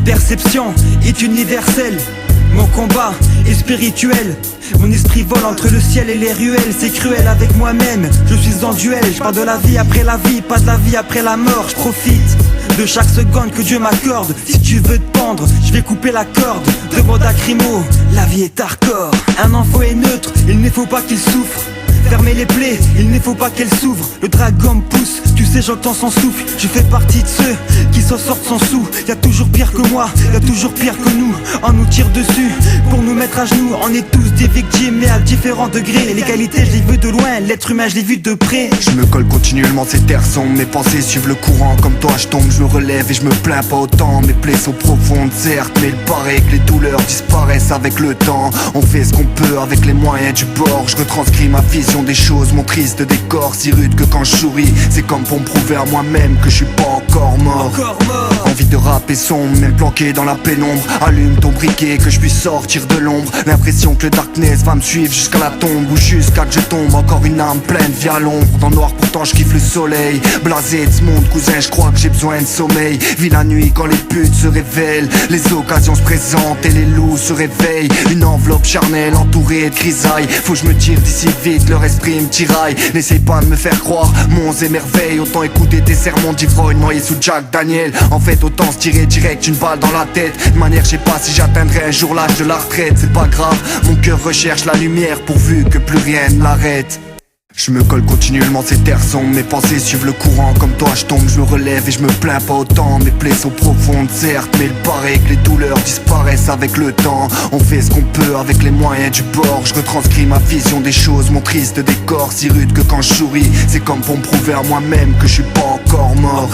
perception est universelle. Mon combat est spirituel. Mon esprit vole entre le ciel et les ruelles. C'est cruel avec moi-même, je suis en duel. Je parle de la vie après la vie, pas de la vie après la mort. Je profite de chaque seconde que Dieu m'accorde. Si tu veux te pendre, je vais couper la corde. Demande à Crimo, la vie est hardcore. Un enfant est neutre, il ne faut pas qu'il souffre. Fermez les plaies, il ne faut pas qu'elles s'ouvrent. Le dragon me pousse, tu sais j'entends son souffle. Je fais partie de ceux qui s'en sortent sans sous. Y'a toujours pire que moi, y'a toujours pire que nous. On nous tire dessus pour nous mettre à genoux. On est tous des victimes mais à différents degrés. L'égalité je l'ai vu de loin, l'être humain je l'ai vu de près. Je me colle continuellement, ces terres sombres. Mes pensées suivent le courant, comme toi je tombe, je me relève et je me plains pas autant. Mes plaies sont profondes certes, mais il paraît que les douleurs disparaissent avec le temps. On fait ce qu'on peut avec les moyens du bord. Je retranscris ma vision des choses, mon triste décor si rude que quand je souris. C'est comme pour me prouver à moi-même que je suis pas encore mort. Envie de rapper sombre, même planqué dans la pénombre. Allume ton briquet que je puisse sortir de l'ombre. L'impression que le darkness va me suivre jusqu'à la tombe, ou jusqu'à que je tombe. Encore une âme pleine via l'ombre. Dans le noir pourtant je kiffe le soleil. Blasé de ce monde cousin, je crois que j'ai besoin de sommeil. Vis la nuit quand les putes se révèlent. Les occasions se présentent et les loups se réveillent. Une enveloppe charnelle entourée de grisailles. Faut que je me tire d'ici vite, leur esprit me tiraille. N'essaye pas de me faire croire monts et merveilles. Autant écouter tes sermons d'ivrogne noyé sous Jack Daniel. En fait autant se tirer direct une balle dans la tête. De manière je sais pas si j'atteindrai un jour l'âge de la retraite. C'est pas grave, mon cœur recherche la lumière pourvu que plus rien ne l'arrête. Je me colle continuellement, ces terres sombres. Mes pensées suivent le courant, comme toi je tombe, je me relève et je me plains pas autant. Mes plaies sont profondes certes, mais il paraît que les douleurs disparaissent avec le temps. On fait ce qu'on peut avec les moyens du bord. Je retranscris ma vision des choses, mon triste décor si rude que quand je souris. C'est comme pour me prouver à moi-même que je suis pas encore mort.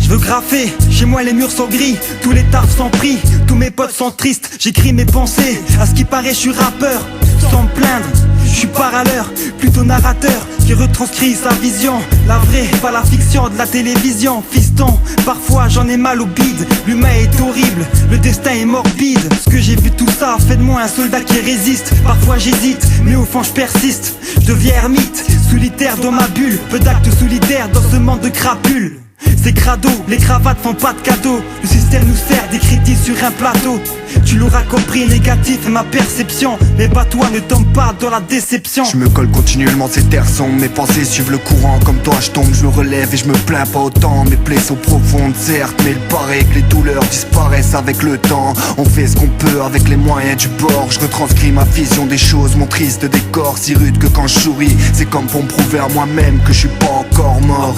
Je veux graffer, chez moi les murs sont gris. Tous les tarfs sont pris, tous mes potes sont tristes. J'écris mes pensées, à ce qui paraît je suis rappeur. Sans me plaindre, je suis paralleur, plutôt narrateur qui retranscrit sa vision. La vraie, pas la fiction de la télévision. Fiston, parfois j'en ai mal au bide. L'humain est horrible, le destin est morbide. Ce que j'ai vu tout ça fait de moi un soldat qui résiste. Parfois j'hésite, mais au fond je persiste. Je deviens ermite, solitaire dans ma bulle. Peu d'actes solidaires dans ce monde de crapules. C'est crado, les cravates font pas de cadeaux. Le système nous sert des critiques sur un plateau. Tu l'auras compris, négatif est ma perception. Mais pas toi, ne tombe pas dans la déception. Je me colle continuellement, ces terres sombres. Mes pensées suivent le courant, comme toi je tombe, je me relève et je me plains pas autant. Mes plaies sont profondes certes, mais il paraît que les douleurs disparaissent avec le temps. On fait ce qu'on peut avec les moyens du bord. Je retranscris ma vision des choses, mon triste décor si rude que quand je souris. C'est comme pour me prouver à moi-même que je suis pas encore mort.